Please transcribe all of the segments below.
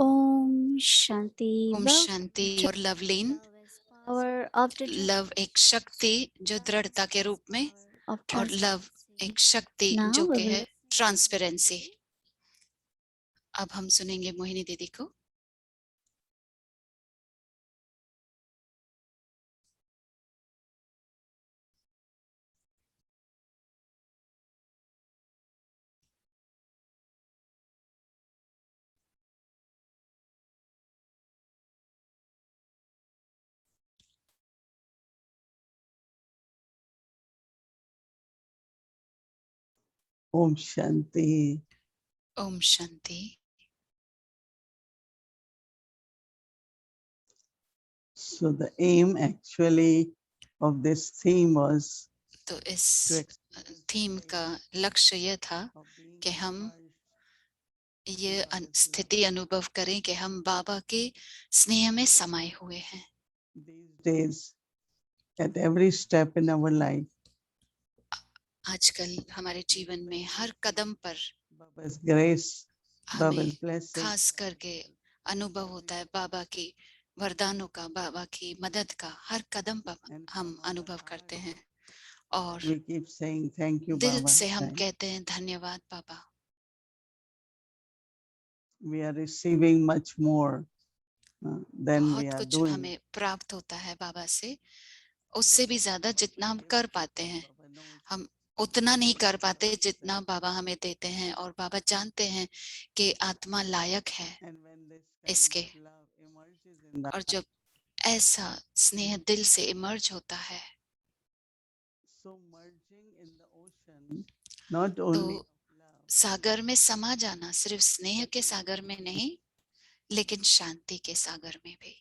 ओम शांति। ओम शांति। और Lovleen, power of the love एक शक्ति जो दृढ़ता के रूप में, और लव एक शक्ति जो कि है ट्रांसपेरेंसी। अब हम सुनेंगे मोहिनी दीदी को। Om Shanti. Om Shanti. So the aim actually of this theme was तो इस थीम का लक्ष्य यह था कि हम ये स्थिति अनुभव करें कि हम बाबा के स्नेह में समाये हुए हैं। these days at every step in our life. आजकल हमारे जीवन में हर कदम पर Baba's grace, हमें Baba's blessing. खास करके अनुभव होता है बाबा की वरदानों का, बाबा की मदद का। हर कदम पर हम अनुभव करते हैं और We keep saying thank you, दिल Baba. से हम कहते हैं धन्यवाद बाबा। We are receiving much more than we बहुत are कुछ doing. हमें प्राप्त होता है बाबा से, उससे भी ज्यादा जितना हम कर पाते हैं। हम उतना नहीं कर पाते जितना बाबा हमें देते हैं, और बाबा जानते हैं कि आत्मा लायक है इसके। और जब ऐसा स्नेह दिल से इमर्ज होता है तो सागर में समा जाना, सिर्फ स्नेह के सागर में नहीं लेकिन शांति के सागर में भी।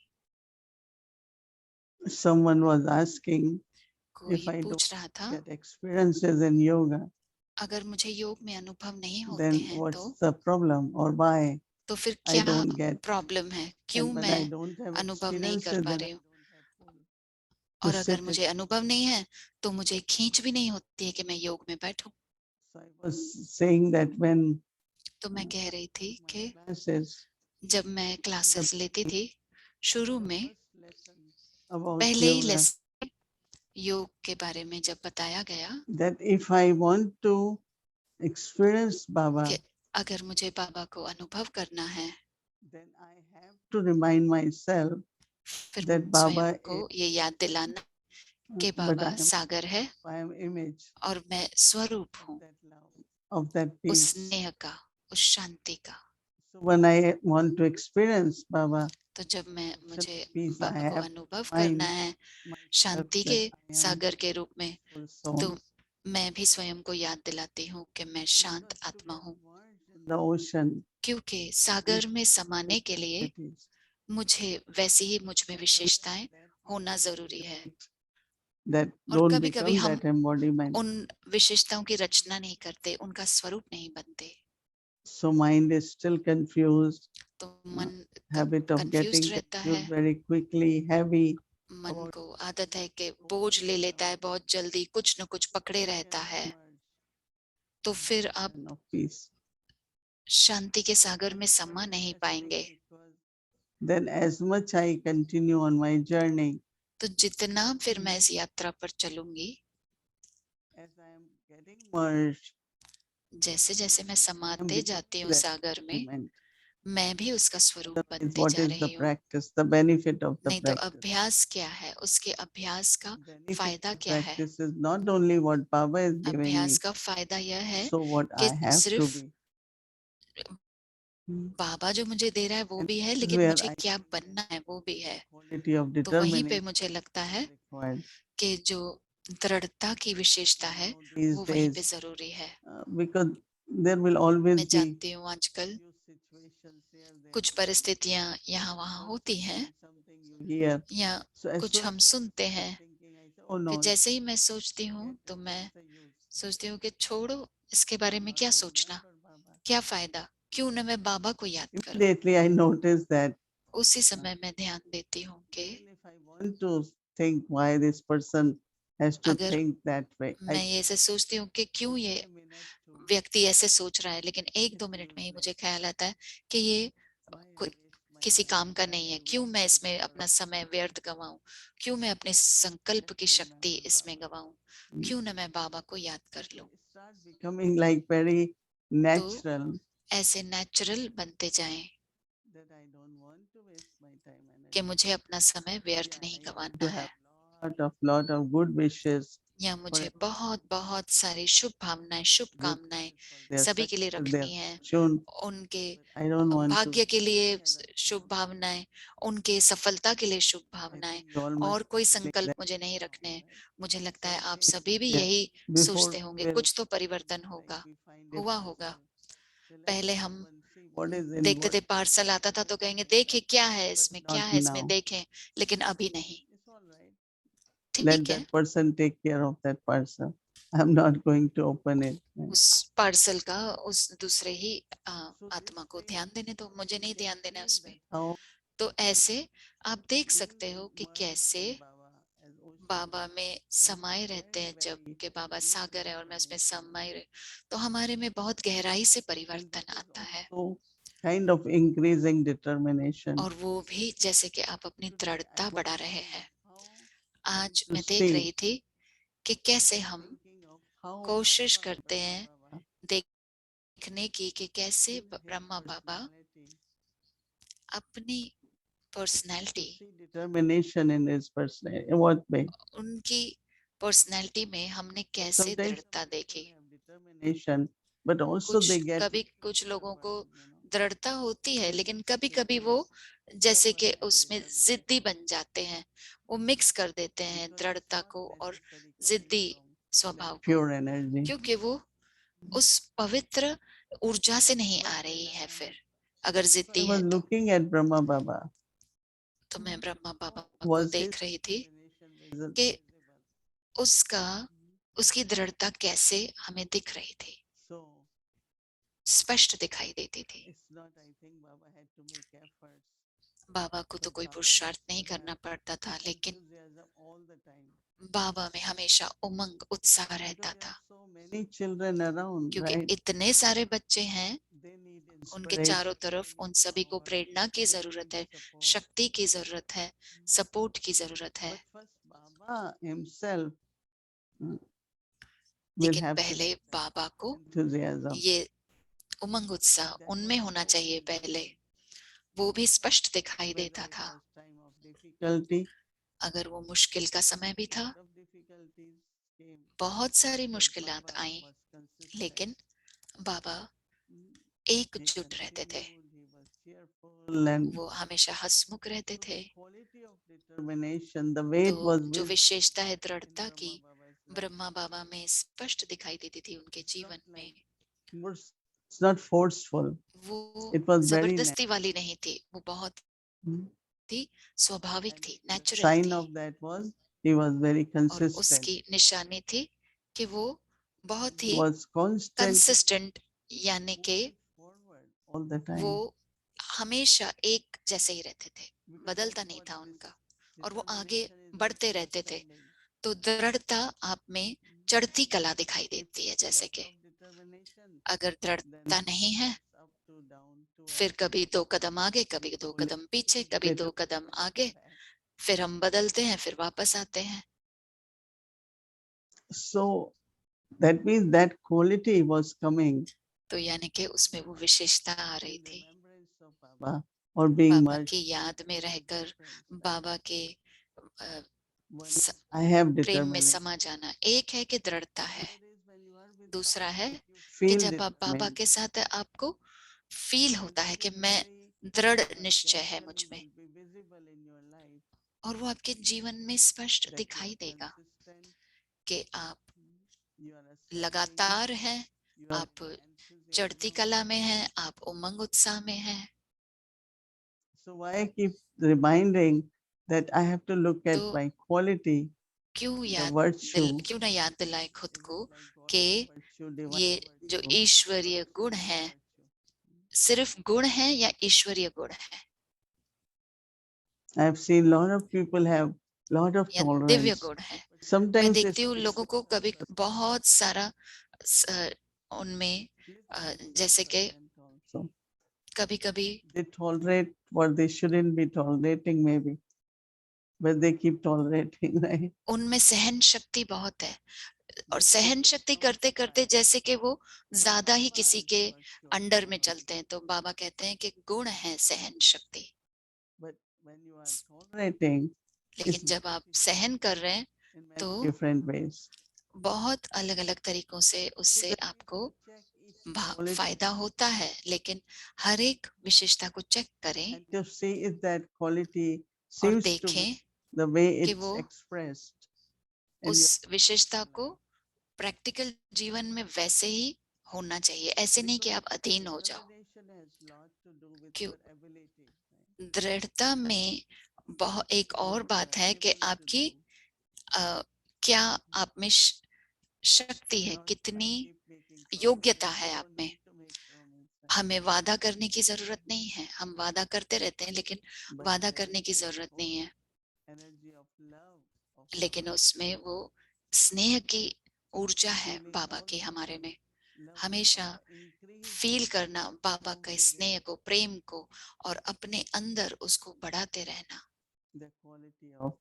Someone was asking if कोई I don't पूछ रहा था get experiences in yoga, अगर मुझे योग में अनुभव नहीं होते then हैं what's the problem or why तो फिर I क्या don't get? प्रॉब्लम है, क्यों And when I मैं don't have अनुभव नहीं कर experiences, पा then I रही हूँ। don't have pull और to अगर sit मुझे in. अनुभव नहीं है तो मुझे खींच भी नहीं होती है कि मैं योग में बैठूं। So I was saying that when तो मैं कह रही थी my कि classes, जब मैं क्लासेस लेती थी शुरू the में, first lesson about पहले ही yoga, लेसन योग के बारे में जब बताया गया that if I want to experience Baba, कि अगर मुझे बाबा को अनुभव करना है then I have to remind myself फिर that Baba स्वयं is, को ये याद दिलाना कि but बाबा सागर है I am image और मैं स्वरूप of हूँ that love, of that उस peace. स्नेह का, उस शांति का। So when I want to experience Baba, तो जब मैं मुझे peace, I बाबा को have अनुभव to करना remind है myself शांति that के I am सागर के रूप में, full तो soul. मैं भी स्वयं को याद दिलाती हूँ कि मैं शांत आत्मा हूँ। The ocean, क्योंकि सागर में समाने के लिए मुझे वैसी ही मुझ में विशेषताएं होना जरूरी है। that और don't कभी कभी become हम that embodiment. उन विशेषताओं की रचना नहीं करते, उनका स्वरूप नहीं बनते। So mind is still confused, तो मन habit of कंफ्यूज्ड getting रहता confused है, very quickly, heavy. मन को आदत है कि बोझ ले लेता है बहुत जल्दी, कुछ न कुछ पकड़े रहता है। तो फिर आप of peace. शांति के सागर में समा नहीं पाएंगे। Then as much I continue on my journey, तो जितना फिर मैं इस यात्रा पर चलूंगी, as I am getting merged, जैसे जैसे मैं I am समाते जाती becoming हूँ that सागर में, embodiment. मैं भी उसका स्वरूप Otherwise, बनते what जा is the रही हूँ। practice, the benefit of the नहीं तो practice? अभ्यास क्या है, उसके अभ्यास का Benefit फायदा of क्या है? practice is not only what Baba is giving अभ्यास me, का फायदा यह है so what कि I have to सिर्फ be. बाबा जो मुझे दे रहा है वो And भी है, this is लेकिन where मुझे I क्या think बनना है वो भी है। quality of तो वहीं पे determination मुझे लगता है is required. कि जो दृढ़ता की विशेषता है These वो वहीं पे days, जरूरी है। because there will always मैं be जानती हूँ आजकल few situations here there. कुछ परिस्थितियां यहाँ वहाँ होती हैं, Something you hear. या So as कुछ soon हम सुनते as हैं, I'm thinking, I say, oh फिर no, जैसे ही मैं सोचती हूँ तो मैं what's the use? सोचती हूँ कि छोड़ो, इसके बारे में Not क्या to सोचना, remember Baba. क्या फायदा, क्यों न मैं बाबा को याद करूं। Immediately I noticed that उसी समय मैं ध्यान देती हूँ कि even if I want to think why this person has to अगर think that way, I मैं ये ऐसे सोचती हूँ कि क्यों ये take a minute to व्यक्ति ऐसे सोच रहा है, लेकिन एक दो मिनट में ही मुझे ख्याल आता है कि ये why is कोई it? किसी काम का नहीं है, क्यों मैं इसमें अपना समय व्यर्थ गवाऊं, क्यों मैं अपने संकल्प की शक्ति इसमें गवाऊं, क्यों न मैं बाबा को याद कर लूं। Start becoming like very natural ऐसे नेचुरल बनते जाएं that I don't want to waste my time and कि energy. मुझे अपना समय व्यर्थ Yeah, नहीं I want गंवाना to है, have lot of good wishes या for मुझे बहुत बहुत सारी शुभ भावनाएं, good शुभकामनाएं for their सभी के लिए success, their रखनी है। fortune. उनके I don't want to भाग्य के लिए any other शुभ thing. भावनाएं, उनके सफलता के लिए शुभ I भावनाएं, think you all must और कोई be feeling संकल्प that मुझे नहीं now, रखने हैं। right? मुझे लगता है आप Something, सभी भी yeah. यही Before सोचते we होंगे, will कुछ तो परिवर्तन like होगा। we find a हुआ होगा। parcel, so let's पहले हम open, see what is in देखते what थे पार्सल आता था तो कहेंगे देखें क्या है but इसमें, क्या not है इसमें, now. देखें, लेकिन अभी नहीं। It's all right. Let ठीक है, that person take care of that parcel. I'm not going to open it. Right? उस पार्सल का उस दूसरे ही So आत्मा this को way ध्यान देने दो, मुझे we नहीं can ध्यान देना है feel उसमें। that how तो ऐसे आप देख सकते हो being कि merged कैसे in Baba as ocean, बाबा में समाये रहते हैं, जब very के बाबा सागर है और मैं उसमें transformation. समाये रहे, तो हमारे में बहुत गहराई से And परिवर्तन this is आता है। also kind of increasing determination. और वो भी जैसे कि आप अपनी Today I दृढ़ता was बढ़ा रहे seeing हैं। how आज to मैं देख see, रही थी कि कैसे हम thinking of how कोशिश Baba, करते Brahma हैं Baba, देखने की कि कैसे in his Brahma Baba personality, अपनी to personality, see determination in his personality. In what way? उनकी पर्सनैलिटी में हमने कैसे Sometimes दृढ़ता some देखी। people have determination, but also they get कभी कुछ लोगों को stubborn, दृढ़ता होती है, लेकिन कभी they कभी get वो जैसे कि stubborn and उसमें determined. जिद्दी बन जाते हैं, वो मिक्स कर देते हैं Because it's दृढ़ता not को और necessary coming जिद्दी from स्वभाव that को, pure energy. क्योंकि वो उस पवित्र ऊर्जा से नहीं आ रही है। फिर अगर So I जिद्दी was है तो looking at Brahma Baba. मैं ब्रह्मा बाबा को Was his देख रही थी determination visible? कि उसका उसकी दृढ़ता कैसे हमें दिख रही थी, So स्पष्ट दिखाई देती थी। it's not, I think Baba had to make efforts. बाबा को तो But कोई Baba पुरुषार्थ had नहीं to करना have पड़ता था, लेकिन enthusiasm all the time. बाबा में हमेशा उमंग, उत्साह रहता Because there था, are so many children around, क्योंकि right? इतने सारे बच्चे हैं They need उनके inspiration, चारों तरफ, they उन need सभी को power, प्रेरणा की they जरूरत need है, support. शक्ति की जरूरत है, सपोर्ट की जरूरत है। But first Baba himself will लेकिन have to पहले have that बाबा को enthusiasm. ये उमंग, उत्साह That उनमें was होना so चाहिए पहले, visible. वो भी स्पष्ट दिखाई Whether देता it था। was time of difficulty, अगर वो मुश्किल का समय भी था, lot of difficulties came, बहुत सारी but मुश्किलात Baba आई, was consistent. लेकिन बाबा He एकजुट रहते थे, continued, he was cheerful, and वो हमेशा हंसमुख रहते so थे। the quality of determination, the way तो it was जो visible विशेषता है in दृढ़ता की, Brahma Baba's life, ब्रह्मा बाबा में स्पष्ट दिखाई देती थी उनके it's not जीवन में। like it's not forceful. वो It was very जबरदस्ती वाली नहीं थी, वो बहुत natural. ही स्वाभाविक And थी, the नेचुरल sign थी। of that was he was very और consistent. उसकी निशानी थी कि वो बहुत He he was constantly consistent, यानी कि moving forward all the वो time. हमेशा एक जैसे ही रहते थे, Because बदलता that's नहीं what था this उनका, और वो आगे determination is बढ़ते like रहते थे। ascending. तो दृढ़ता आप में चढ़ती कला दिखाई If देती है, जैसे lack कि of determination, अगर then दृढ़ता नहीं है, it's up to down to फिर up. कभी 2 कदम आगे, कभी 2 Only कदम पीछे, change कभी 2 better कदम and आगे, back. फिर हम बदलते हैं, फिर वापस आते हैं। So that means that quality was coming तो यानी कि उसमें वो विशेषता आ रही in थी, remembrance of Baba or being Baba merged की याद में in his रहकर, presence, right? बाबा के One स- is I have प्रेम में determination. समा जाना। एक है कि दृढ़ता है, Another is when you are with दूसरा Baba, है you कि feel जब आप बाबा determined. के साथ है, आपको फील And होता है that कि is मैं very दृढ़ निश्चय है मुझ organically में, will be visible in your life और वो आपके जीवन में स्पष्ट that you दिखाई are देगा consistent, कि आप you are ascending, लगातार हैं, you are आप in चढ़ती enthusiasm. कला में हैं, आप उमंग उत्साह में हैं। So why I keep reminding that I have to look at तो my quality, क्यों the क्यों virtue. ना याद दिलाए खुद Is को it like कि godly virtue, divine ये जो virtue, ईश्वरीय or गुण simply है, virtue? सिर्फ गुण है या ईश्वरीय गुण है, I have seen a lot of people have lot of या दिव्य tolerance. गुण है। मैं Sometimes they देखती हूँ speak लोगों with को कभी others. बहुत सारा उनमें Please be जैसे कि silent also. कभी कभी they tolerate what they shouldn't be tolerating maybe, but they keep tolerating, right? उनमें सहन शक्ति बहुत है, और सहन शक्ति करते करते जैसे कि वो ज्यादा ही किसी के अंडर में चलते हैं, तो बाबा कहते हैं कि गुण है सहन शक्ति। But when you are tolerating, लेकिन जब आप सहन कर रहे हैं in many तो different ways, बहुत अलग अलग तरीकों से उससे आपको check each quality फायदा होता है, लेकिन हर एक विशेषता को चेक करें and to see if that quality और seems to be देखें the way कि it's वो expressed in उस your विशेषता practical को life. प्रैक्टिकल जीवन में वैसे ही होना चाहिए, ऐसे नहीं कि आप अधीन हो जाओ। Determination has lot to do with क्यों? your ability, right? दृढ़ता में बहुत एक और What you बात are है कि able to आपकी do. क्या आप में शक्ति है, Not कितनी keep making योग्यता promises. है You आप don't में। need to make promises. हमें वादा करने की जरूरत नहीं है, हम वादा करते रहते हैं लेकिन But वादा there करने is की this जरूरत नहीं है, whole energy of love, of लेकिन Baba. उसमें वो स्नेह की ऊर्जा है Feeling बाबा की always हमारे the में। love of हमेशा Baba increase फील करना बाबा along के with स्नेह को, प्रेम को, और अपने अंदर उसको बढ़ाते रहना the quality of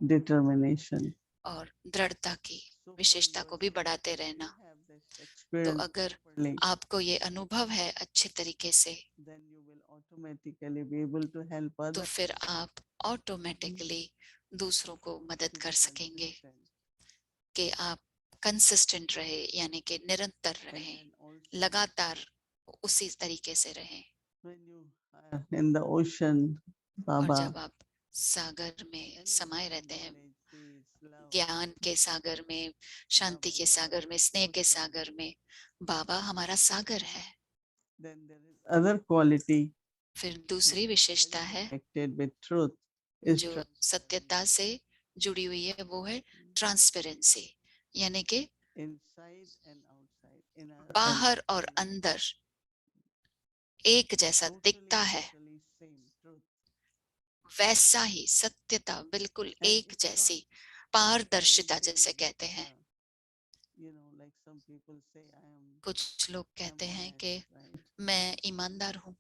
determination. और दृढ़ता की So for विशेषता को भी yourself, बढ़ाते if रहना। you have this तो experience अगर properly, आपको ये अनुभव है अच्छे तरीके से, then you will automatically be able to help तो others फिर आप ऑटोमेटिकली दूसरों को मदद to कर be सकेंगे consistent. कि आप कंसिस्टेंट रहे, यानी कि निरंतर And रहे, then also लगातार उसी तरीके से रहें। when you are in the ocean, और Baba, जब आप सागर में समाये रहते हैं, knowledge, peace, love, ज्ञान के सागर में, शांति के सागर में, स्नेह के सागर में, बाबा हमारा सागर है। then there is other quality फिर दूसरी विशेषता है connected with truth is जो सत्यता से जुड़ी हुई है, वो है ट्रांसपेरेंसी, यानी कि inside and outside, inner and बाहर और अंदर एक जैसा outwardly दिखता है, totally same truth. वैसा ही सत्यता बिल्कुल And एक it's जैसी, not पारदर्शिता encouraging जिसे that, कहते हैं। you know, like some people say, कुछ लोग I'm कहते हैं honest, कि right? मैं ईमानदार हूँ,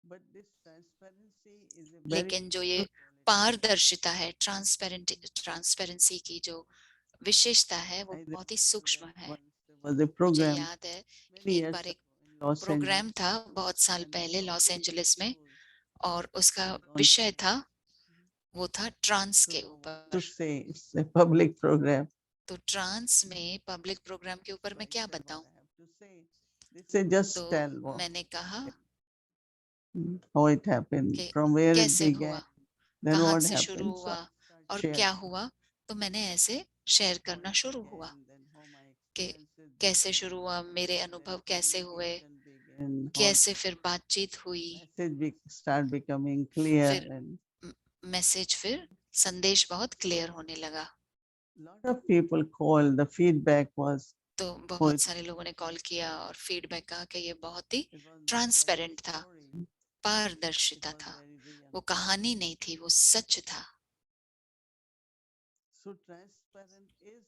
But this transparency is a very लेकिन जो ये quality. पारदर्शिता है, ट्रांसपेरेंसी की जो विशेषता है, वो I बहुत ही remember सूक्ष्म that है। once there was a मुझे program याद है many एक years बार एक ago in Los programme Angeles, था बहुत साल and पहले the लॉस topic एंजलिस में, was और उसका on विषय trans. था, वो था ट्रांस के So what ऊपर। to say? It's a public program. तो ट्रांस में पब्लिक प्रोग्राम के ऊपर So मैं I क्या said what बताऊं? I have to say. They say just तो tell what, मैंने कहा how it happened, कि from where it कैसे began, हुआ, then कहाँ what से शुरू happened. So हुआ I start और sharing क्या हुआ। तो मैंने ऐसे शेयर how करना it शुरू began, हुआ then how my कि experiences कैसे began, शुरू हुआ, मेरे then अनुभव कैसे हुए, communication began, how कैसे फिर बातचीत हुई, start becoming clear, फिर and मैसेज, फिर संदेश बहुत क्लियर होने लगा। lot of people called. The feedback was, तो oh, बहुत it सारे लोगों ने कॉल किया और फीडबैक कहा कि ये बहुत ही was not like a transparent था, story. It पारदर्शिता was था, very real. वो कहानी नहीं थी, वो सच था। So transparent is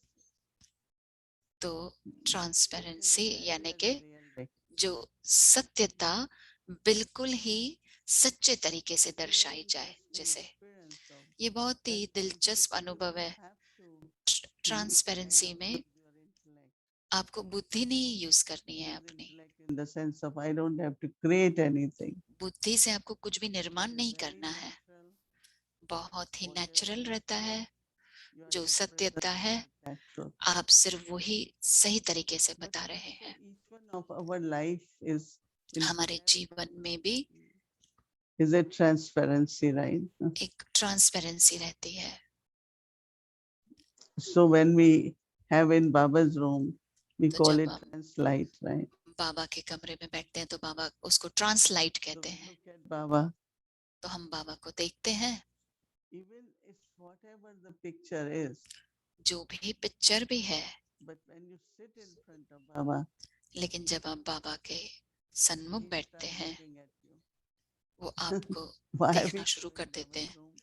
तो in ट्रांसपेरेंसी a very, यानी very कि real way. जो सत्यता बिल्कुल ही सच्चे तरीके से It's a very दर्शाई जाए, interesting जैसे experience of ये बहुत ही transparency. दिलचस्प You अनुभव don't है। have to use kind transparency of में use your intellect. आपको बुद्धि नहीं यूज करनी है Use अपनी, intellect in the sense of I don't have to create anything. बुद्धि से आपको कुछ भी निर्माण It is नहीं very करना है, natural. बहुत ही Whatever नेचुरल you रहता है। you are जो just सत्यता है presenting that truth. आप सिर्फ वही सही तरीके से But बता रहे also हैं। each one of our life is in हमारे जीवन में भी is a transparency, right? एक ट्रांसपेरेंसी रहती है। So when we have in Baba's room, we तो call जब it हम translite, right? बाबा के कमरे में बैठते हैं तो बाबा उसको ट्रांसलाइट So कहते हैं। look at Baba. तो हम बाबा को देखते हैं, Even if whatever the picture is, जो भी पिक्चर भी है, but when you sit in front of Baba, लेकिन जब आप बाबा के सन्मुख he बैठते starts हैं, looking at you. वो आपको Why we देखना शुरू go कर in देते Baba's हैं। room?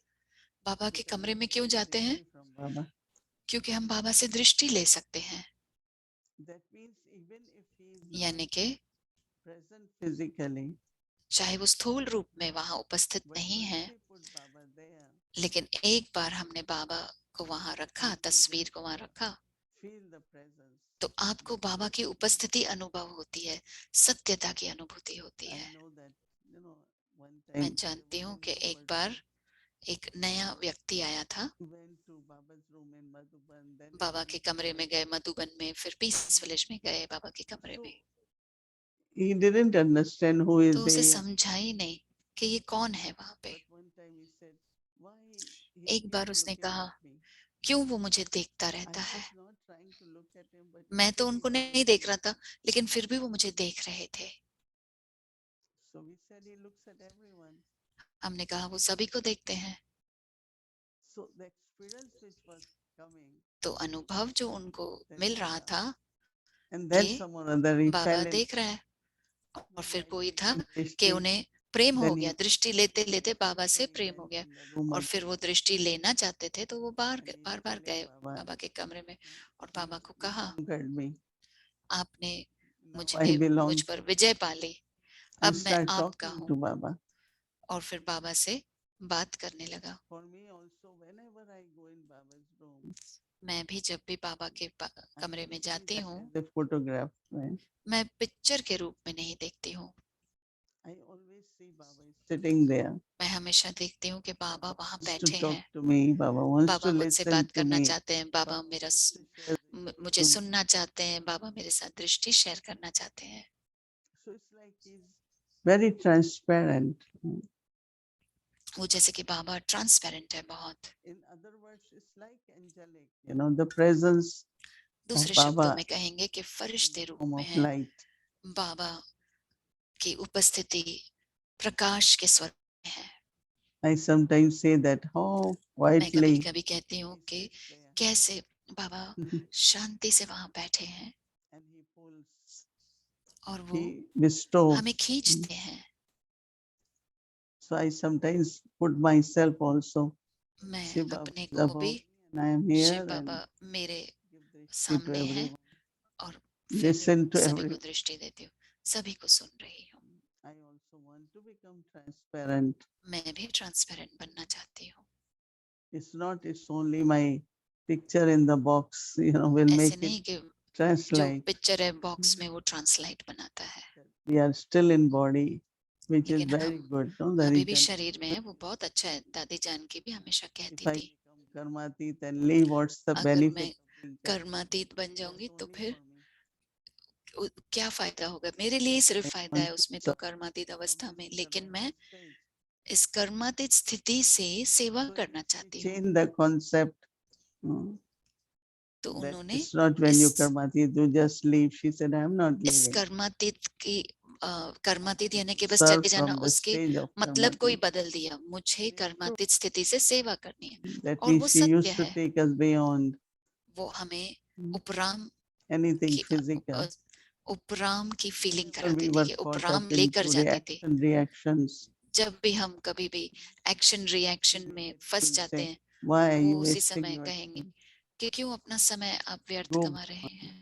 बाबा के We can कमरे में get क्यों जाते हैं? distri from Baba. क्योंकि हम बाबा से दृष्टि ले सकते हैं। That means even if he is यानी not कि present physically, चाहे वो स्थूल रूप में वहां उपस्थित but नहीं once है, we put Baba there, लेकिन एक बार हमने बाबा को वहां रखा, तस्वीर को वहां रखा, feel the presence. तो आपको बाबा की उपस्थिति अनुभव होती है, सत्यता की अनुभूति होती I है। know that, you know, one मैं time जानती there हूँ was a कि new एक बार person एक नया व्यक्ति आया था, who went to Baba's room in Madhuban, then he Baba went के to कमरे में Peace गए मधुबन में, फिर पीस विलेज में गए बाबा के कमरे So में, he didn't understand who is तो उसे there. समझा ही नहीं कि ये कौन है वहां पे। But one time he said, why he एक keeps बार उसने looking कहा, at me. क्यों वो मुझे देखता I रहता है। was not trying to look at him, but मैं तो still he उनको was नहीं देख looking रहा at था, लेकिन फिर भी वो मुझे देख रहे थे। me. So we said he looks at everyone. हमने कहा वो सभी को देखते हैं। So the experience which was coming, तो अनुभव जो उनको that मिल रहा था and then कि some or other he Baba fell in देख रहा है, और फिर like कोई था taking कि dishti, उन्हें प्रेम हो then गया, he दृष्टि लेते लेते बाबा so से he प्रेम हो went गया, in the room और again फिर वो दृष्टि लेना चाहते थे, तो वो बार and he's bar bar telling गए Baba, बाबा के कमरे में, और you, बाबा को you कहा, conquered me. आपने Now I मुझ belong पर to विजय पा ली, and अब मैं start आपका talking हूँ। to Baba. और फिर बाबा से बात करने लगा। For me also, whenever I go in Baba's room, मैं भी जब भी बाबा के I कमरे don't में see जाती that हूँ, as a photograph. Right? मैं पिक्चर के रूप में नहीं देखती हूँ, I always see Baba is sitting there. मैं हमेशा देखती हूँ कि बाबा Baba वहां wants to बैठे talk हैं, to me. Baba wants Baba to मुझसे listen बात to करना me. चाहते हैं, बाबा Baba मेरा wants to share मुझे to me. सुनना चाहते हैं, बाबा मेरे साथ दृष्टि शेयर करना चाहते हैं। So it's like he's very transparent. वो जैसे कि बाबा ट्रांसपेरेंट है बहुत। In other words, it's like angelic. You know, the presence of दूसरे शब्दों Baba में कहेंगे कि in फरिश्ते the रूप form में of है, light. बाबा की उपस्थिति प्रकाश के स्वरूप में है। I sometimes say that how मैं कभी quietly कभी कहती हूँ he कि sits there कैसे बाबा शांति से वहां बैठे हैं, and he pulls, और वो he bestows. हमें खींचते हैं। So I sometimes put myself also. मैं Shiv Baba अपने is को above भी, me and I am Shiv here Baba and मेरे give drishti to सामने है, everyone. और फिर Listen to सभी को everyone. दृष्टि देती हूँ, सभी को सुन रही हूँ। I also want to become transparent. मैं भी ट्रांसपेरेंट बनना चाहती हूँ। It's only my picture in the box, you know, will ऐसे make it नहीं कि जो translate. पिक्चर है बॉक्स में वो ट्रांसलाइट बनाता है, We are still in body, which is लेकिन very हम good. No, the अभी भी reason. शरीर में है, वो बहुत अच्छा है। दादी जान की भी हमेशा If कहती I थी, become karmatit and leave, what's the अगर benefit मैं of being कर्मातीत बन जाऊंगी That's तो only फिर for me. क्या फायदा होगा, मेरे लिए ही सिर्फ I फायदा want है to उसमें, तो serve कर्मातीत from अवस्था this में, लेकिन मैं karmatit stage. इस कर्मातीत स्थिति से सेवा So करना he चाहती हूँ। changed the concept. तो That उन्होंने it's not when you इस karmatit, you just leave. She said, I'm not इस leaving. कर्मातीत की कर्मातीत यानी कि बस Serve चले जाना, from the उसके stage of मतलब को ही karmatit. बदल दिया। मुझे It is true. कर्मातीत स्थिति से सेवा करनी है, That और वो means she सत्य used to है। take us beyond वो हमें उपराम anything की physical. उपराम की फीलिंग Whenever कराती we थी, were कि caught उपराम up लेकर into जाती थी। reactions, जब भी हम कभी भी एक्शन रिएक्शन में फंस she'll जाते say, हैं, why are वो you उसी wasting समय your कहेंगे time? कि क्यों अपना समय आप व्यर्थ Go कमा रहे हैं,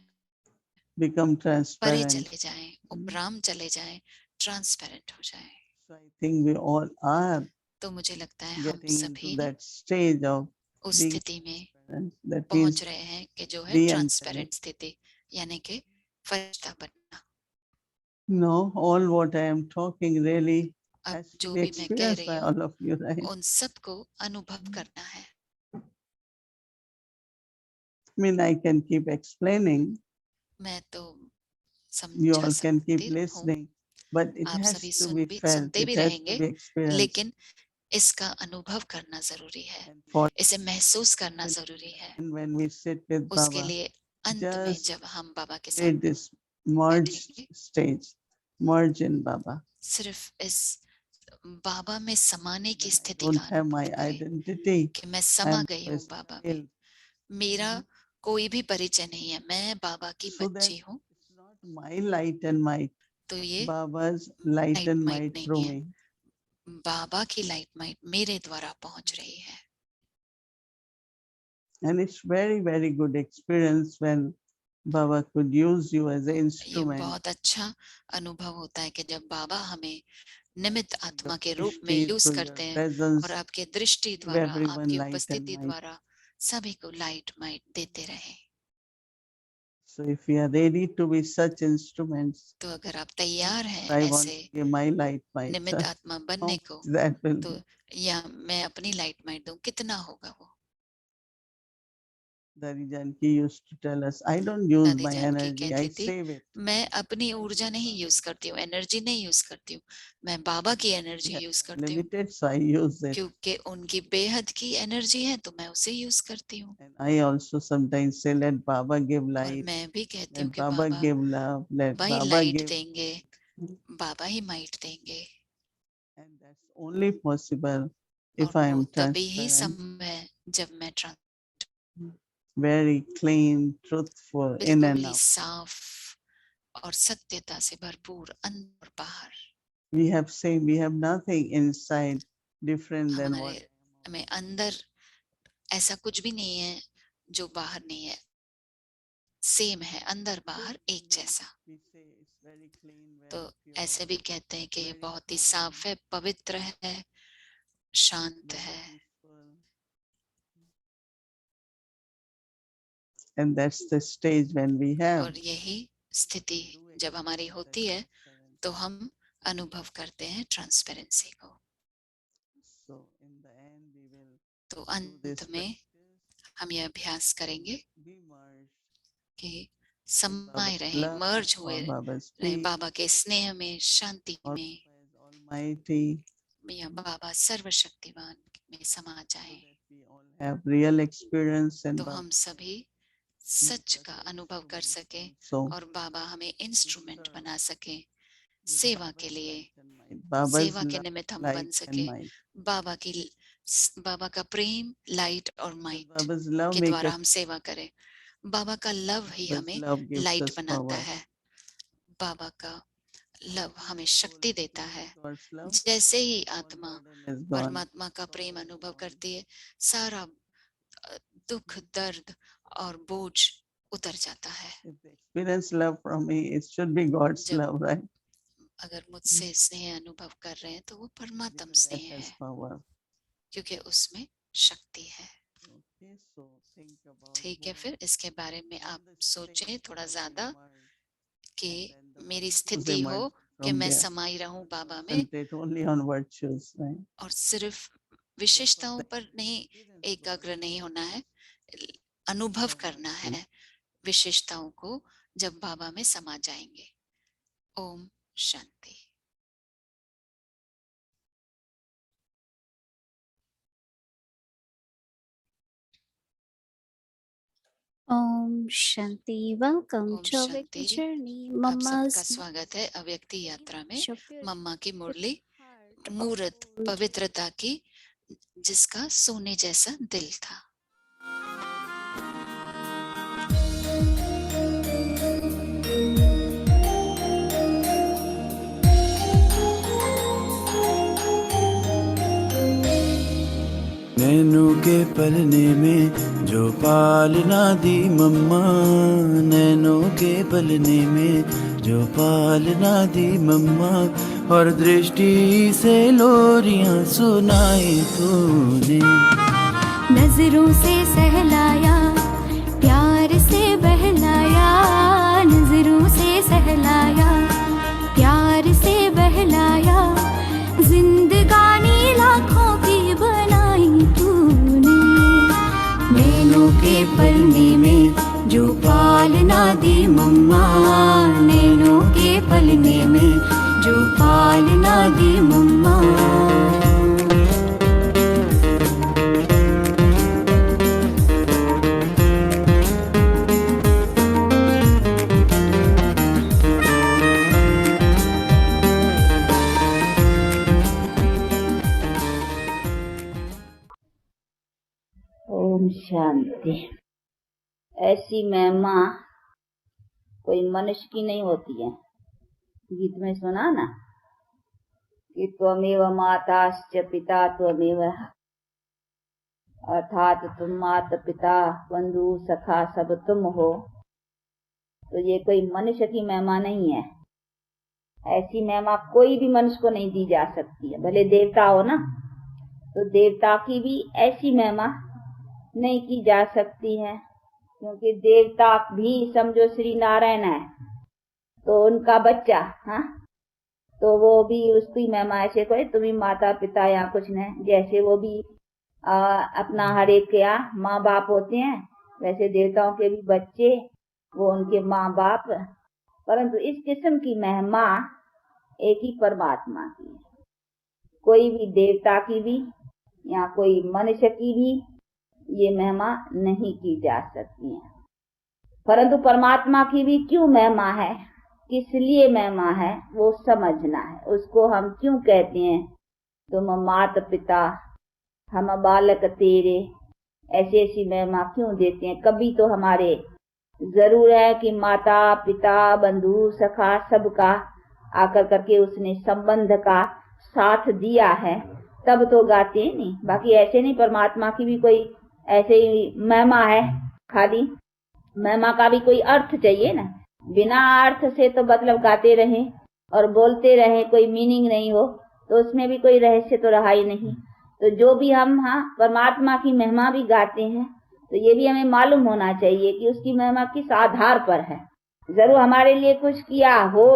become परे transparent. चले जाएं, उपराम चले जाएं, ट्रांसपेरेंट हो जाएं। So I think we all are तो मुझे लगता है हम getting into सभी that stage of उस being स्थिति में transparent. That पहुंच means रहे हैं कि जो है be angelic. ट्रांसपेरेंट स्थिति, यानी कि फरिश्ता बनना। No, all what I am talking really अब has to जो be भी मैं कह experienced रही by हूँ, all of you, right? उन सबको अनुभव करना है। I mean, I can keep explaining. मैं तो You समझा all can keep सकती हूँ, listening, but it आप has सभी to be felt. सुनते भी It has to रहेंगे, be experienced. लेकिन इसका अनुभव करना जरूरी है, And for इसे महसूस करना जरूरी है। and when we sit with उसके Baba, लिए अंत में just जब हम बाबा के साथ create this merged बैठेंगे, stage, merge in Baba. सिर्फ इस बाबा में समाने की Then I स्थिति don't का have my अनुभव करें identity. कि मैं I समा am गई हूँ Baba's बाबा में, child. मेरा कोई भी परिचय नहीं है, मैं बाबा की So that बच्ची हूँ। it's not my light and might, तो ये Baba's light light and might might नहीं through है, me. बाबा की लाइट माइट मेरे द्वारा पहुंच रही है। And it's very, very good experience when Baba could use you as an ये instrument. बहुत अच्छा अनुभव होता है कि जब बाबा हमें निमित्त आत्मा के रूप में Drishti यूज through करते your हैं presence, और आपके दृष्टि give द्वारा, everyone आपकी light and उपस्थिति might. द्वारा सभी को लाइट माइट देते रहे। So if we are ready to be such instruments, तो अगर आप तैयार हैं I want ऐसे to give my light might. निमित्त आत्मा बनने को, That will तो be. या मैं अपनी लाइट माइट दूं, कितना होगा वो? Dari Janki used to tell us, I don't use दादी my जानकी energy, कहती I थी, save it. मैं अपनी ऊर्जा नहीं यूज करती हूँ, एनर्जी नहीं यूज करती हूँ, मैं बाबा की We एनर्जी have यूज करती हूँ, limited, so I use it. क्योंकि उनकी बेहद की एनर्जी है तो मैं उसे यूज करती हूँ। And I also sometimes say, let Baba give और light, मैं भी कहती हूँ let कि Baba बाबा give love, let भाई Baba लाइट give. देंगे, बाबा ही माइट देंगे। And that's only possible if और I वो am तभी ही transparent, संभव है जब मैं very clean, truthful, in बिल्कुल and ही out. साफ और सत्यता से भरपूर अंदर और बाहर। We have nothing inside different than what. हमारे में अंदर ऐसा कुछ भी नहीं है जो बाहर नहीं है, सेम है, अंदर बाहर एक जैसा। We say it's very clean, तो very pure, ऐसे भी कहते हैं कि ये very बहुत ही calm, साफ है, पवित्र है, शांत very है। peaceful. And that's the stage when we have. और यही स्थिति जब हमारी होती है तो हम अनुभव करते हैं ट्रांसपेरेंसी को। So in the end we will तो do अंत this में practice, हम यह अभ्यास करेंगे be merged कि with समाये Baba's रहें, love मर्ज हुए or Baba's रहें peace, बाबा के स्नेह में, शांति or में, Baba is Almighty, या बाबा सर्वशक्तिमान में समा so जाए। that we all have real experience and तो Baba हम सभी सच का अनुभव कर सके so और बाबा हमें इंस्ट्रूमेंट serve बना सके with सेवा Baba's के लिए। light and might, Baba's सेवा के love, निमित्त हम light बन and सके might. बाबा का प्रेम, लाइट और Because माइट Baba's love के makes द्वारा us, हम सेवा करें। बाबा का लव ही Baba's हमें love gives लाइट us बनाता power. है, बाबा का लव हमें शक्ति देता है। God's love, जैसे ही all आत्मा burden is gone. परमात्मा का प्रेम अनुभव करती है, सारा दुख, दर्द और बोझ उतर जाता है। If they experience love from me, it should be God's जब love, right? अगर मुझसे स्नेह अनुभव कर रहे हैं तो वो परमात्म Because that स्नेह has है, power. क्योंकि उसमें शक्ति है। Okay, so think about ठीक है, more फिर इसके बारे में on आप the सोचें stage थोड़ा where we ज्यादा emerge, कि and then the मेरी virtues स्थिति हो emerge कि from मैं there. समाई रहूं बाबा में, Concentrate only on virtues, right? और सिर्फ विशेषताओं पर नहीं एकाग्र नहीं होना है, अनुभव करना है विशेषताओं को जब बाबा में समा जाएंगे। Om Shanti. Om Shanti. Welcome Om to Awakening Shanti. Journey. आप सबका Mama's स्वागत है अव्यक्ति यात्रा में। Shakti मम्मा की मुरली, heart मूर्त of gold. पवित्रता की, जिसका सोने जैसा दिल था। नैनों के पलने में जो पालना दी मम्मा, नैनों के पलने में जो पालना दी मम्मा, और दृष्टि से लोरियां सुनाई तूने। नजरों से सहलाया, प्यार से बहलाया, नजरों से सहलाया, प्यार से बहलाया, जिंदगानी लाखों की बनाई तूने। नैनों के पलने में जो पालना दी मम्मा, नैनों के पलने में जो पालना दी मम्मा। ओम शांति। ऐसी महिमा कोई मनुष्य की नहीं होती है। गीत में सुना ना कि त्वमेव माताश्च पिता त्वमेव, अर्थात तुम माता पिता बंधु सखा सब तुम हो। तो ये कोई मनुष्य की महिमा नहीं है। ऐसी महिमा कोई भी मनुष्य को नहीं दी जा सकती है। भले देवता हो ना, तो देवता की भी ऐसी महिमा नहीं की जा सकती है, क्योंकि देवता भी समझो श्री नारायण है तो उनका बच्चा, हाँ, तो वो भी उसकी महिमा ऐसे कोई तुम्हें माता पिता या कुछ नहीं, जैसे वो भी अपना हर एक के यहाँ माँ बाप होते हैं, वैसे देवताओं के भी बच्चे वो उनके माँ बाप। परंतु इस किस्म की महिमा एक ही परमात्मा की है। कोई भी देवता की भी या कोई मनुष्य की भी ये महिमा नहीं की जा सकती है। परंतु परमात्मा की भी क्यों महिमा है, किस लिए महिमा है, वो समझना है। उसको हम क्यों कहते हैं तुम माता पिता हम बालक तेरे, ऐसी ऐसी महिमा क्यों देते हैं। कभी तो हमारे जरूर है कि माता पिता बंधु सखा सबका आकर करके उसने संबंध का साथ दिया है, तब तो गाते हैं नहीं। बाकी ऐसे नहीं, परमात्मा की भी कोई ऐसे ही महिमा है, खाली महिमा का भी कोई अर्थ चाहिए ना। बिना अर्थ से तो मतलब गाते रहे और बोलते रहे, कोई मीनिंग नहीं हो तो उसमें भी कोई रहस्य तो रहा ही नहीं। तो जो भी हम परमात्मा की महिमा भी गाते हैं तो ये भी हमें मालूम होना चाहिए कि उसकी महिमा किस आधार पर है। जरूर हमारे लिए कुछ किया हो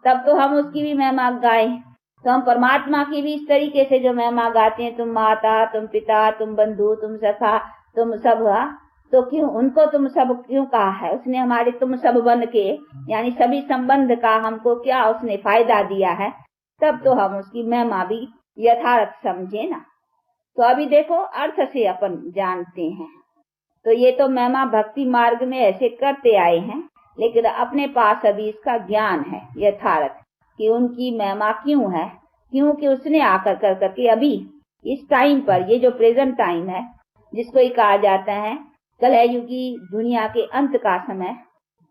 तब तो हम उसकी भी महिमा गाएं। तो हम परमात्मा की भी इस तरीके से जो महिमा गाते हैं, तुम माता तुम पिता तुम बंधु तुम सखा तुम सब, तो क्यों उनको तुम सब क्यों कहा है। उसने हमारे तुम सब बन के यानी सभी संबंध का हमको क्या उसने फायदा दिया है, तब तो हम उसकी महिमा भी यथार्थ समझे ना। तो अभी देखो अर्थ से अपन जानते हैं, तो ये तो महिमा भक्ति मार्ग में ऐसे करते आए हैं, लेकिन अपने पास अभी इसका ज्ञान है यथार्थ कि उनकी महिमा क्यों है। क्योंकि उसने आकर कर करके अभी इस टाइम पर, ये जो प्रेजेंट टाइम है जिसको ही कहा जाता है कलयुगी दुनिया के अंत का समय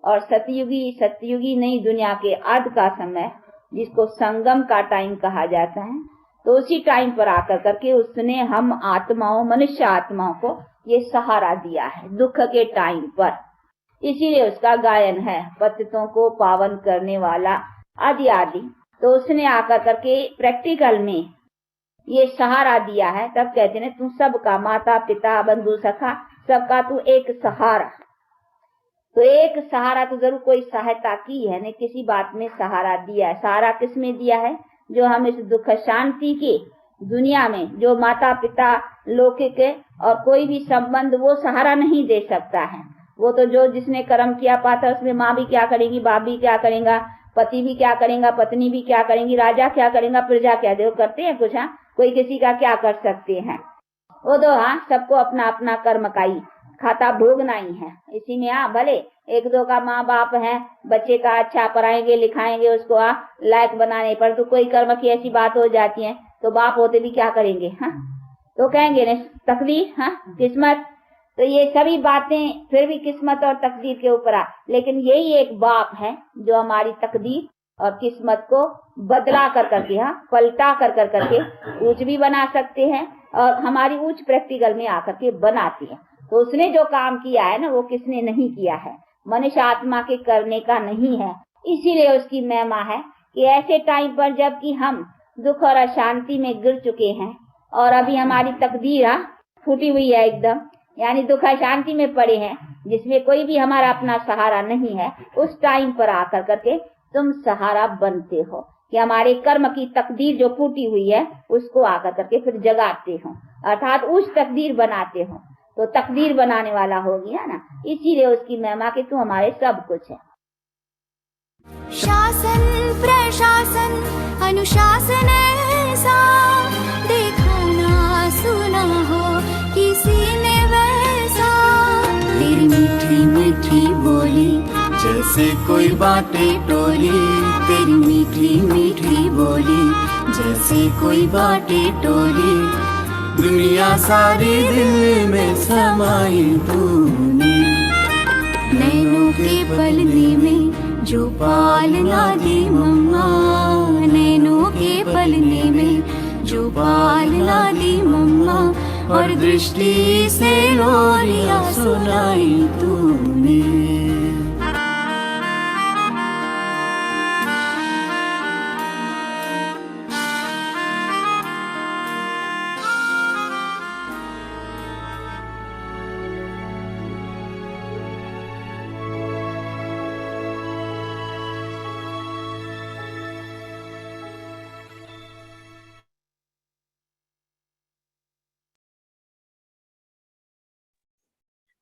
और सतयुगी नई दुनिया के आदि का समय, जिसको संगम का टाइम कहा जाता है, तो उसी टाइम पर आकर करके उसने हम आत्माओं मनुष्य आत्माओं को ये सहारा दिया है दुख के टाइम पर। इसीलिए उसका गायन है पतितों को पावन करने वाला आदि आदि। तो उसने आकर करके प्रैक्टिकल में ये सहारा दिया है, तब कहते हैं तू सबका माता पिता बंधु सखा सबका तू एक सहारा। तो एक सहारा तो जरूर कोई सहायता की है, ने किसी बात में सहारा दिया है। सहारा किसमें दिया है, जो हम इस दुख शांति के दुनिया में जो माता पिता लौकिक और कोई भी संबंध वो सहारा नहीं दे सकता है। वो तो जो जिसने कर्म किया पाता उसमें माँ भी क्या करेगी, बाप भी क्या करेगा, पति भी क्या करेगा, पत्नी भी क्या करेंगी, राजा क्या करेगा, प्रजा क्या देव करते हैं कुछ। कोई किसी का क्या कर सकते हैं। वो तो सबको अपना अपना कर्म का ही खाता भोगना ही है। इसी में भले एक दो का माँ बाप है, बच्चे का अच्छा पढ़ाएंगे लिखाएंगे उसको लायक बनाने पर, तो कोई कर्म की ऐसी बात हो जाती है तो बाप होते भी क्या करेंगे, तो कहेंगे न तकदीर, किस्मत। तो ये सभी बातें फिर भी किस्मत और तकदीर के ऊपर लेकिन यही एक बाप है जो हमारी तकदीर और किस्मत को बदला कर करके पलटा कर करके ऊंच भी बना सकते हैं और हमारी ऊंच प्रैक्टिकल में आकर के बनाती है। तो उसने जो काम किया है ना, वो किसने नहीं किया है, मनुष्य आत्मा के करने का नहीं है। इसीलिए उसकी महिमा है कि ऐसे टाइम पर जबकि हम दुख और अशांति में गिर चुके हैं और अभी हमारी तकदीर फूटी हुई है एकदम, यानी दुख अशांति में पड़े हैं, जिसमें कोई भी हमारा अपना सहारा नहीं है, उस टाइम पर आकर करके तुम सहारा बनते हो कि हमारे कर्म की तकदीर जो फूटी हुई है उसको आकर करके फिर जगाते हो, अर्थात उस तकदीर बनाते हो। तो तकदीर बनाने वाला हो गया ना, इसीलिए उसकी महिमा कि तू हमारे सब कुछ है। शासन प्रशासन अनुशासन ऐसा देखा ना सुना हो किसी ने वैसा। तेरी मीठी मीठी बोली जैसे कोई बाटे टोली, तेरी मीठी मीठी बोली जैसे कोई बाटे टोली, दुनिया सारी दिल में समाई तूने। नैनों के पलने में जो पालना दी मम्मा, नैनों के पलने में जो पालना दी मम्मा, और दृष्टि से लोरियां सुनाई तूने।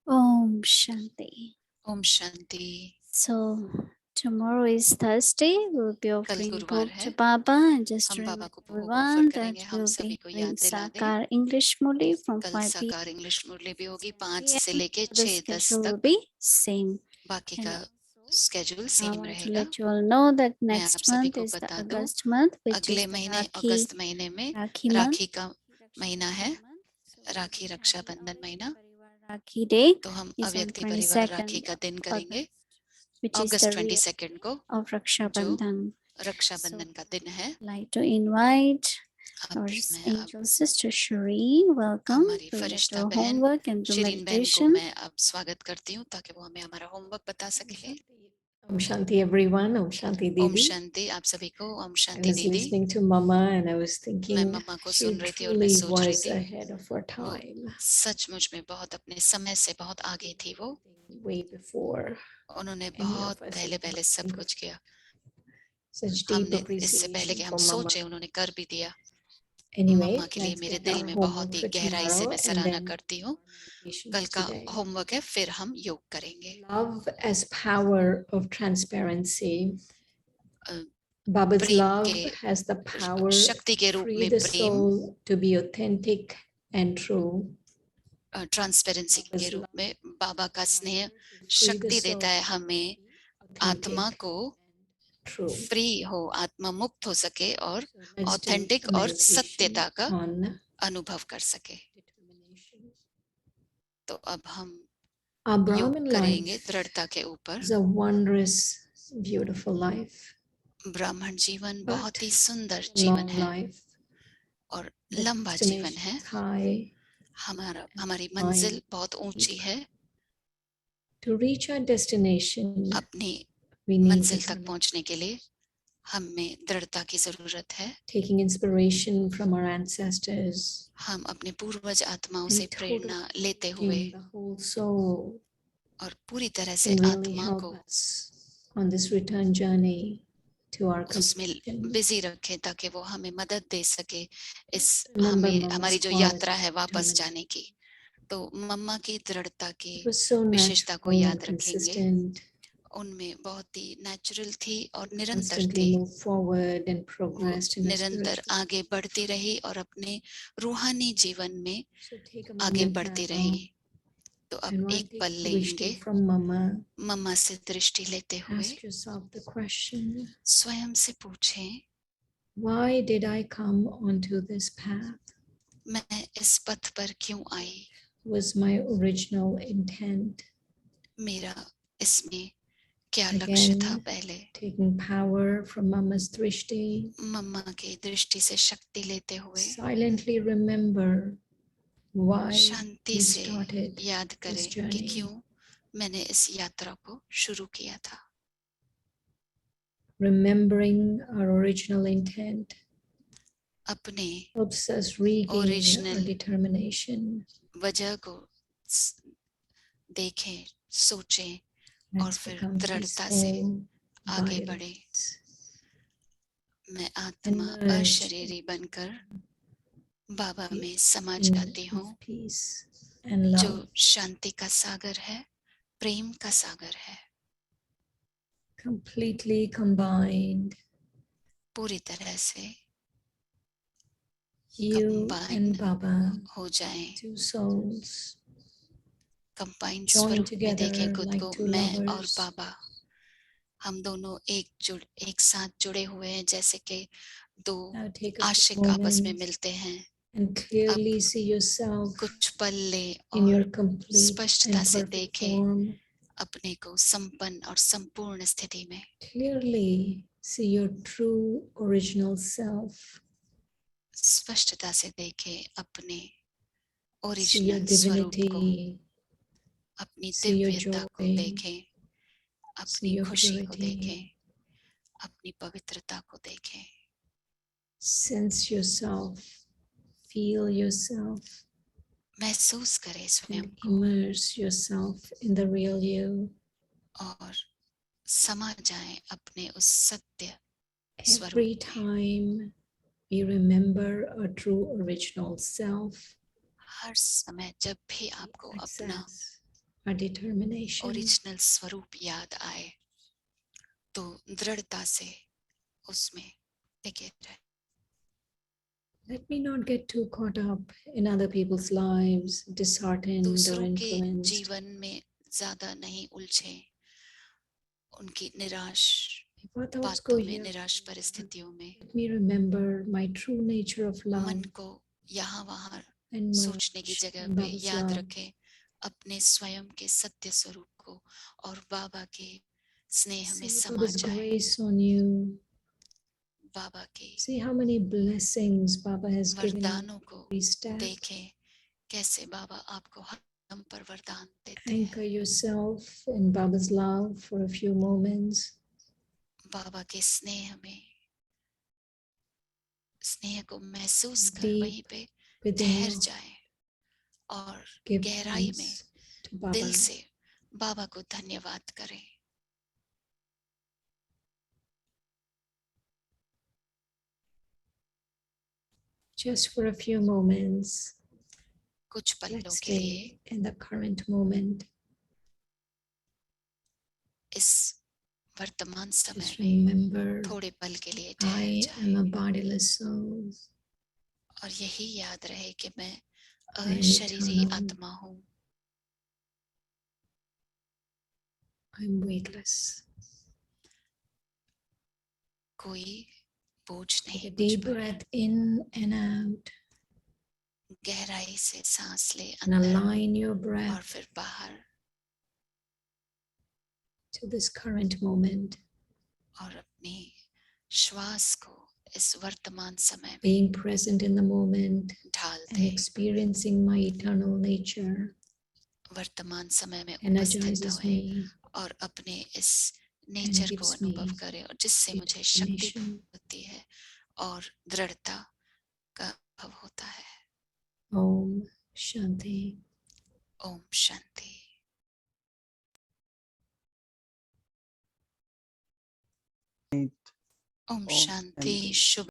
Om Shanti. Om Shanti. So tomorrow is Thursday. We'll be offering गुरुवार bhog है। to Baba, and just हम to बाबा remind को भोग everyone ऑफर that करेंगे। हम we'll सभी be को doing याद दिला दें, Sakar English Murli from कल 5 p.m. साकार इंग्लिश मुरली भी होगी 5 PM. से लेके The 6:10 schedule will तक। be same. बाकी And का schedule I same want to रहेगा। let you all know that मैं आप next सभी month को is the बता दूं, August month, which अगले is the महीने Rakhi अगस्त महीने में month. राखी का महीना है, राखी रक्षाबंधन महीना। Rakhi Day तो हम is on अव्यक्ति परिवार राखी 22nd का दिन August, करेंगे which is August the real 22 को, of Raksha जो Bandhan. रक्षाबंधन का दिन है। Like to invite अब our मैं अब angel sister Shireen. Welcome हमारी to let फरिश्ता our बहन homework and do शिरीन बहन को meditation. मैं अब स्वागत करती हूँ ताकि वो हमें हमारा होमवर्क बता सके। Om Shanti everyone, Om Shanti ओम Didi. शांति आप सभी को। ओम I शांति was दीदी। listening to Mama and I was मैं thinking मम्मा को she सुन रही थी और मैं truly सोच रही was थी ahead of her वो time, सचमुच में बहुत अपने समय से बहुत आगे थी। वो way before उन्होंने any बहुत of us पहले पहले सब imagined. कुछ किया। Such deep हमने इससे पहले appreciation कि हम for Mama. सोचे उन्होंने कर भी दिया। Anyway, मम्मा के लिए let's मेरे get दिल our में बहुत homework ही for गहराई से tomorrow मैं and सराहना then करती हूँ। meditation कल for का today. होमवर्क है, फिर हम योग करेंगे। Love as power of transparency. A, Baba's Prem love के has the power शक्ति के to रूप free में the Prem soul to be authentic and true. Transparency के Baba's रूप love में बाबा का स्नेह to free the शक्ति soul देता है हमें आत्मा authentic को and true. फ्री हो, आत्मा मुक्त हो सके और So let's do authentic a और meditation सत्यता का on अनुभव कर सके। determination. तो अब हम Our योग Brahmin करेंगे life दृढ़ता के ऊपर। is a wondrous, beautiful life, ब्राह्मण जीवन but बहुत ही सुंदर a जीवन long है life. और The लंबा जीवन destination है। is high. हमारी climb मंजिल बहुत ऊंची है। To reach our destination, अपनी we need मंजिल तक determination. पहुंचने के लिए हमें दृढ़ता की जरूरत है। Taking inspiration from our ancestors हम अपने पूर्वज आत्माओं and से प्रेरणा लेते हुए taking the whole soul और पूरी तरह से can really आत्मा help को us on this return journey to our उसमें completion. बिजी रखें ताकि वो हमें मदद दे सके इस Remember हमें Mama's हमारी जो quality यात्रा है of वापस determination. जाने की। तो मम्मा की दृढ़ता की It was so विशेषता को natural याद and रखेंगे। consistent. उनमें बहुत ही नेचुरल थी और निरंतर Constantly थी। moved forward and वो progressed in her निरंतर spiritual. आगे बढ़ती रही और अपने रूहानी जीवन में So take a आगे moment बढ़ती now रही। तो अब and while एक पल taking लेंगे, dhrishti from Mama, मम्मा से दृष्टि लेते हुए ask yourself the question, स्वयं से पूछें, why did I come onto this path? मैं इस पथ पर क्यों आई? Was my original intent? मेरा इसमें क्या लक्ष्य था? Again, पहले taking power from Mama's dhrishti, मम्मा की दृष्टि से शक्ति लेते हुए silently remember why Shanti we से started याद this करें कि journey. क्यों मैंने इस यात्रा को शुरू किया था। Remembering our original intent अपने helps us regain our Original determination. वजह को देखें, सोचें और Let's फिर become दृढ़ता से peaceful, आगे body बढ़े। lights, मैं आत्मा emerge अशरीरी बनकर बाबा the में समा ocean जाती हूँ, of peace and जो love, शांति का सागर है, प्रेम का सागर है। completely combined. पूरी तरह से You Combine. and Baba, हो जाएं। two souls, कंबाइंड join स्वरूप में देखें together खुद like को। two मैं और lovers. बाबा हम दोनों एक साथ जुड़े हुए हैं, जैसे कि दो Now take a few आशिक आपस में moments मिलते हैं। and clearly see yourself कुछ पल ले in your और complete स्पष्टता and से perfect देखें form. अपने को संपन्न और संपूर्ण स्थिति में। Clearly see your true original self. स्पष्टता से देखें अपने See your ओरिजिनल स्वरूप को, divinity. अपनी See your दिव्यता को joy. देखें, See अपनी your खुशी को purity. देखें, अपनी पवित्रता को देखें। Sense yourself. Feel yourself. महसूस करें स्वयं And को immerse yourself in the real you. और समा जाएं अपने उस सत्य Every स्वरूप में। time we remember a true original self, हर समय जब भी आपको अपना success, our determination. ओरिजिनल स्वरूप याद आए तो दृढ़ता से उसमें टिके रहे। Let me not get too caught up in other people's lives, disheartened or दूसरों के influenced. जीवन में ज्यादा नहीं उलझे, उनकी निराश If our thoughts go बातों में, here, निराश परिस्थितियों में let me remember my true nature of love मन को यहाँ वहाँ and सोचने की merge जगह in पे Baba's याद love. रखें अपने स्वयं के सत्य स्वरूप को और बाबा के स्नेह में See समा Baba's जाए। grace on you. बाबा की See how many blessings Baba has given you वरदानों को every step. देखें कैसे बाबा आपको हर कदम पर वरदान देते हैं। Anchor yourself in Baba's love for a few moments. बाबा के स्नेह में, स्नेह को महसूस कर Deep वहीं पे within ठहर you, जाए और give गहराई में thanks to Baba. दिल से बाबा को धन्यवाद करें। Just for a few moments, कुछ पलों let's के लिए stay in the current moment. इस वर्तमान समय Just में remember, थोड़े पल के लिए ठहर I जाए am a bodiless soul. और यही याद रहे कि मैं I am अशरीरी eternal. आत्मा हूँ, I am weightless. कोई बोझ Take नहीं a मुझ deep पर। breath in and out गहराई से सांस ले and अंदर align your और breath फिर बाहर to this current moment. और अपनी श्वास को इस वर्तमान समय में Being present in the moment ढाल and they. experiencing my eternal nature वर्तमान समय में उपस्थित energizes हुए me और अपने इस and नेचर को gives me अनुभव करें और जिससे मुझे शक्ति determination. होती है और दृढ़ता का अनुभव होता है। Om Shanti. ओम शांति। ओम Om शांति। Shanti. शुभ